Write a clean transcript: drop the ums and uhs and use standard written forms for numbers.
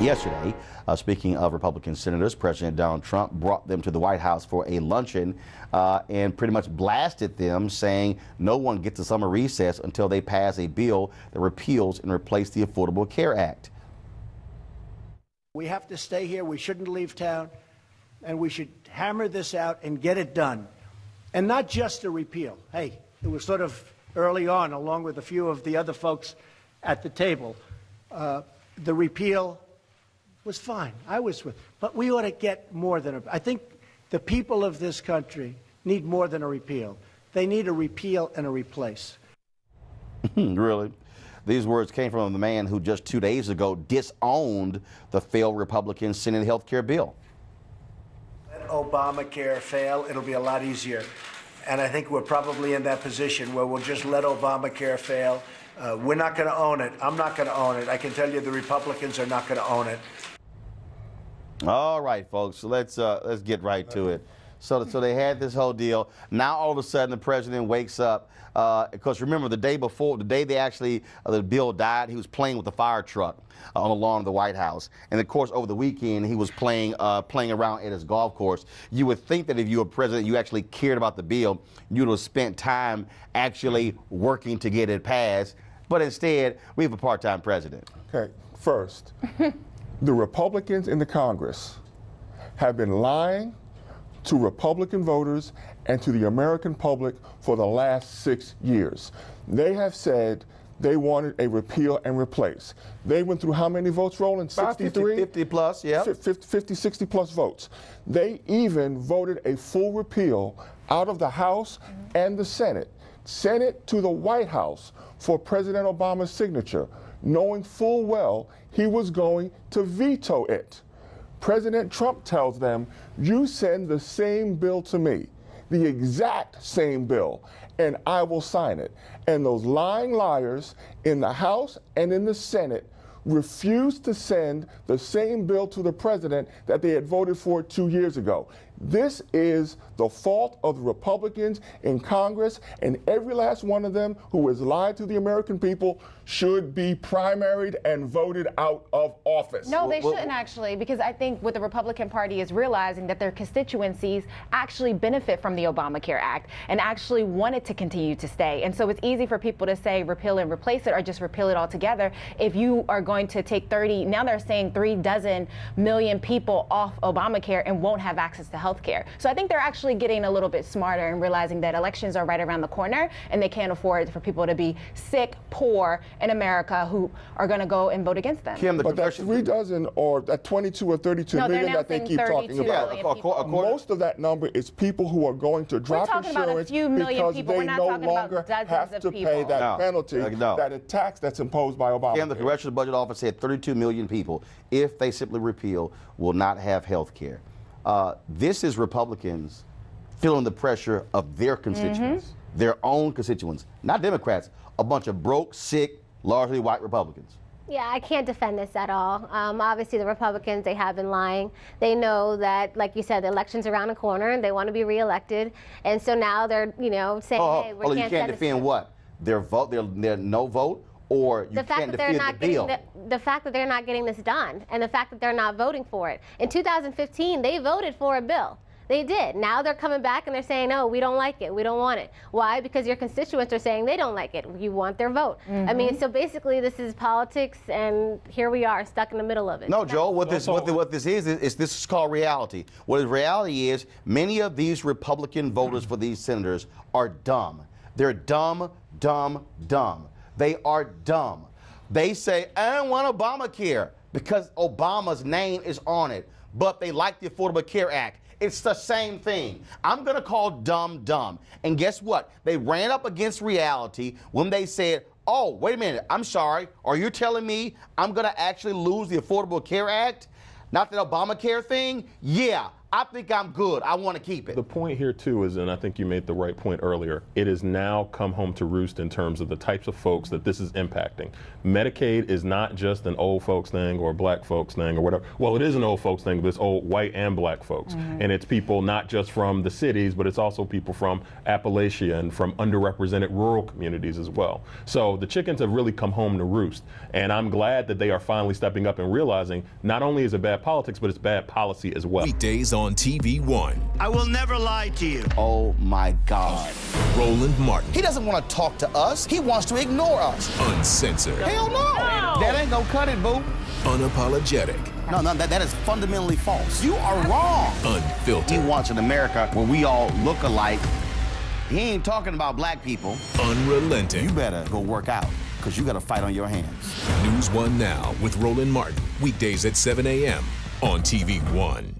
Yesterday, speaking of Republican senators, President Donald Trump brought them to the White House for a luncheon and pretty much blasted them, saying no one gets a summer recess until they pass a bill that repeals and replaces the Affordable Care Act. We have to stay here. We shouldn't leave town. And we should hammer this out and get it done. And not just a repeal. Hey, it was sort of early on, along with a few of the other folks at the table. The repeal was fine. I was with, but we ought to get more than a, I think the people of this country need more than a repeal. They need a repeal and a replace. Really? These words came from the man who just 2 days ago disowned the failed Republican Senate health care bill. Let Obamacare fail, it'll be a lot easier. And I think we're probably in that position where we'll just let Obamacare fail. We're not going to own it. I'm not going to own it. I can tell you the Republicans are not going to own it. All right, folks, so let's get right to it. So they had this whole deal. Now all of a sudden the president wakes up. Because remember, the day before, the day they actually the bill died, he was playing with the fire truck on the lawn of the White House. And of course, over the weekend, he was playing around at his golf course. You would think that if you were president, you actually cared about the bill, you would have spent time actually working to get it passed. But instead, we have a part-time president. Okay, first, the Republicans in the Congress have been lying to Republican voters and to the American public for the last 6 years. They have said they wanted a repeal and replace. They went through how many votes, Roland? 63? 50 plus, yeah. 50, 60 plus votes. They even voted a full repeal out of the House and the Senate. Sent it to the White House for President Obama's signature, knowing full well he was going to veto it. President Trump tells them, you send the same bill to me, the exact same bill, and I will sign it. And those lying liars in the House and in the Senate refused to send the same bill to the president that they had voted for 2 years ago. This is the fault of the Republicans in Congress, and every last one of them who has lied to the American people should be primaried and voted out of office. No, they shouldn't actually, because I think what the Republican Party is realizing that their constituencies actually benefit from the Obamacare Act and actually want it to continue to stay. And so it's easy for people to say repeal and replace it or just repeal it altogether. If you are going to take 30, now they're saying 36 million people off Obamacare and won't have access to health care. So I think they're actually getting a little bit smarter and realizing that elections are right around the corner and they can't afford for people to be sick, poor in America who are going to go and vote against them. Kim, but that 3 dozen or that 22 or 32 million that they keep talking about, most of that number is people who are going to drop insurance because they no longer have to pay that penalty, that tax that's imposed by Obama. Kim, the Congressional Budget Office said 32 million people, if they simply repeal, will not have health care. This is Republicans feeling the pressure of their constituents, their own constituents, not Democrats, a bunch of broke, sick, largely white Republicans. Yeah, I can't defend this at all. Obviously, the Republicans, they have been lying. They know that, like you said, the election's around the corner and they want to be reelected. And so now they're, saying, hey, we can't you can't defend what? Their vote, their no vote? Or you can't defend the bill? The fact that they're not getting this done and the fact that they're not voting for it. In 2015, they voted for a bill. They did. Now they're coming back and they're saying, no, we don't like it. We don't want it. Why? Because your constituents are saying they don't like it. You want their vote. I mean, so basically this is politics, and here we are stuck in the middle of it. No, Joel, what this is called reality. What reality is, many of these Republican voters for these senators are dumb. They're dumb, dumb, dumb. They are dumb. They say, I don't want Obamacare because Obama's name is on it, but they like the Affordable Care Act. It's the same thing. I'm going to call dumb dumb. And guess what? They ran up against reality when they said, oh, wait a minute, I'm sorry. Are you telling me I'm going to actually lose the Affordable Care Act? Not that Obamacare thing? Yeah, I think I'm good. I want to keep it. The point here, too, is, and I think you made the right point earlier, it has now come home to roost in terms of the types of folks that this is impacting. Medicaid is not just an old folks thing or a black folks thing or whatever. Well, it is an old folks thing, but it's old white and black folks. And it's people not just from the cities, but it's also people from Appalachia and from underrepresented rural communities as well. So the chickens have really come home to roost. And I'm glad that they are finally stepping up and realizing not only is it bad politics, but it's bad policy as well. Weekdays on TV One. I will never lie to you. Oh my God. Roland Martin. He doesn't want to talk to us. He wants to ignore us. Uncensored. Hell no. That ain't gonna cut it, boo. Unapologetic. No, that is fundamentally false. You are wrong. Unfiltered. He wants an America where we all look alike. He ain't talking about black people. Unrelenting. You better go work out, because you got a fight on your hands. News One Now with Roland Martin. Weekdays at 7 a.m. on TV One.